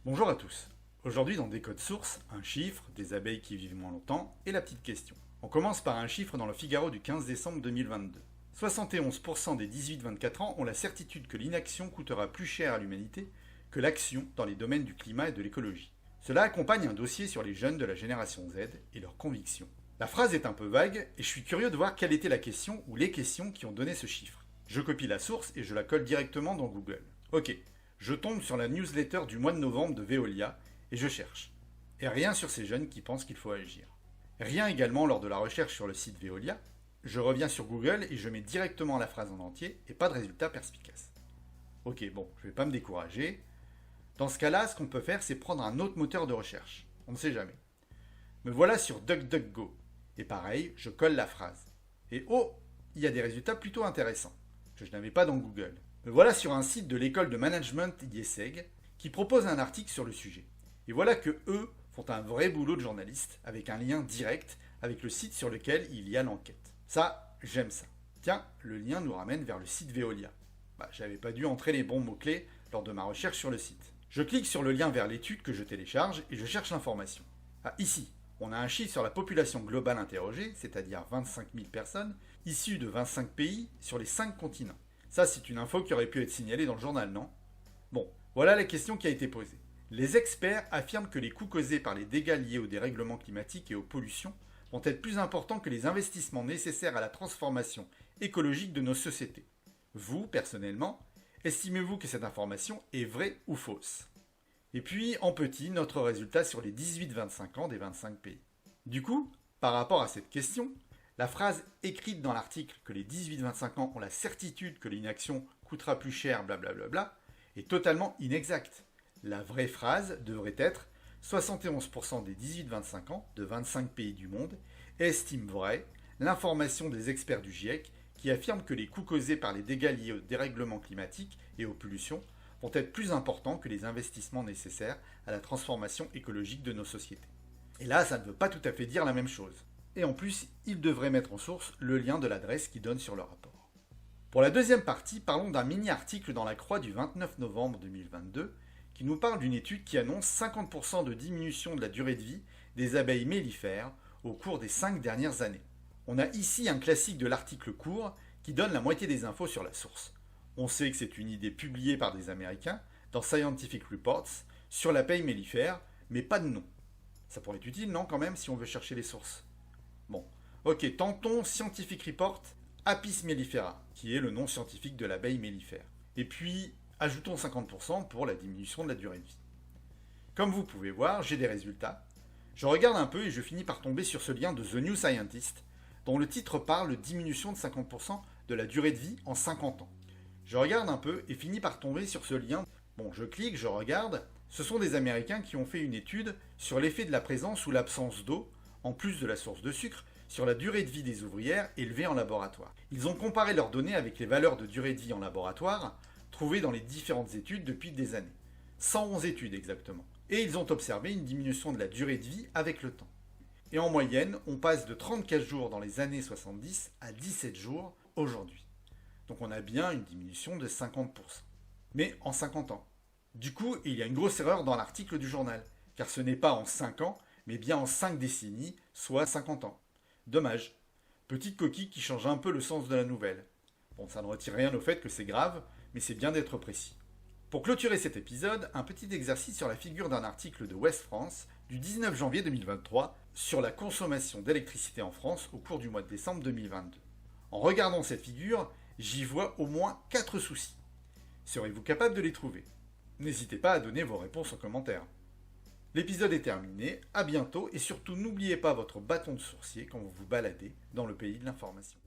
Bonjour à tous. Aujourd'hui dans Décode Source, un chiffre, des abeilles qui vivent moins longtemps et la petite question. On commence par un chiffre dans le Figaro du 15 décembre 2022. 71% des 18-24 ans ont la certitude que l'inaction coûtera plus cher à l'humanité que l'action dans les domaines du climat et de l'écologie. Cela accompagne un dossier sur les jeunes de la génération Z et leurs convictions. La phrase est un peu vague et je suis curieux de voir quelle était la question ou les questions qui ont donné ce chiffre. Je copie la source et je la colle directement dans Google. Ok, je tombe sur la newsletter du mois de novembre de Veolia et je cherche. Et rien sur ces jeunes qui pensent qu'il faut agir. Rien également lors de la recherche sur le site Veolia. Je reviens sur Google et je mets directement la phrase en entier et pas de résultat perspicace. Ok, bon, je vais pas me décourager. Dans ce cas-là, ce qu'on peut faire, c'est prendre un autre moteur de recherche. On ne sait jamais. Me voilà sur DuckDuckGo. Et pareil, je colle la phrase. Et oh, il y a des résultats plutôt intéressants, que je n'avais pas dans Google. Me voilà sur un site de l'école de management d'IESEG qui propose un article sur le sujet. Et voilà que eux font un vrai boulot de journaliste avec un lien direct avec le site sur lequel il y a l'enquête. Ça, j'aime ça. Tiens, le lien nous ramène vers le site Veolia. J'avais pas dû entrer les bons mots-clés lors de ma recherche sur le site. Je clique sur le lien vers l'étude que je télécharge et je cherche l'information. Ici, on a un chiffre sur la population globale interrogée, c'est-à-dire 25 000 personnes, issues de 25 pays sur les 5 continents. Ça, c'est une info qui aurait pu être signalée dans le journal, non? Bon, voilà la question qui a été posée. Les experts affirment que les coûts causés par les dégâts liés au dérèglement climatique et aux pollutions vont être plus importants que les investissements nécessaires à la transformation écologique de nos sociétés. Vous, personnellement, estimez-vous que cette information est vraie ou fausse? Et puis, en petit, notre résultat sur les 18-25 ans des 25 pays. Du coup, par rapport à cette question, la phrase écrite dans l'article que les 18-25 ans ont la certitude que l'inaction coûtera plus cher, blablabla, est totalement inexacte. La vraie phrase devrait être 71% des 18-25 ans de 25 pays du monde estiment vrai l'information des experts du GIEC qui affirment que les coûts causés par les dégâts liés au dérèglement climatique et aux pollutions vont être plus importants que les investissements nécessaires à la transformation écologique de nos sociétés. Et là, ça ne veut pas tout à fait dire la même chose. Et en plus, ils devraient mettre en source le lien de l'adresse qui donne sur le rapport. Pour la deuxième partie, parlons d'un mini-article dans la Croix du 29 novembre 2022 qui nous parle d'une étude qui annonce 50% de diminution de la durée de vie des abeilles mellifères au cours des 5 dernières années. On a ici un classique de l'article court qui donne la moitié des infos sur la source. On sait que c'est une idée publiée par des Américains dans Scientific Reports sur l'abeille mellifère, mais pas de nom. Ça pourrait être utile, non, quand même, si on veut chercher les sources. Bon, ok, tentons Scientific Report Apis mellifera, qui est le nom scientifique de l'abeille mellifère. Et puis, ajoutons 50% pour la diminution de la durée de vie. Comme vous pouvez voir, j'ai des résultats. Je regarde un peu et je finis par tomber sur ce lien de The New Scientist, dont le titre parle de diminution de 50% de la durée de vie en 50 ans. Je regarde un peu et finis par tomber sur ce lien. Bon, je clique, je regarde. Ce sont des Américains qui ont fait une étude sur l'effet de la présence ou l'absence d'eau, en plus de la source de sucre, sur la durée de vie des ouvrières élevées en laboratoire. Ils ont comparé leurs données avec les valeurs de durée de vie en laboratoire trouvées dans les différentes études depuis des années. 111 études exactement. Et ils ont observé une diminution de la durée de vie avec le temps. Et en moyenne, on passe de 34 jours dans les années 70 à 17 jours aujourd'hui. Donc on a bien une diminution de 50%. Mais en 50 ans. Du coup, il y a une grosse erreur dans l'article du journal, car ce n'est pas en 5 ans, mais bien en 5 décennies, soit 50 ans. Dommage. Petite coquille qui change un peu le sens de la nouvelle. Bon, ça ne retire rien au fait que c'est grave, mais c'est bien d'être précis. Pour clôturer cet épisode, un petit exercice sur la figure d'un article de Ouest France du 19 janvier 2023 sur la consommation d'électricité en France au cours du mois de décembre 2022. En regardant cette figure, j'y vois au moins 4 soucis. Serez-vous capable de les trouver? N'hésitez pas à donner vos réponses en commentaire. L'épisode est terminé, à bientôt et surtout n'oubliez pas votre bâton de sourcier quand vous vous baladez dans le pays de l'information.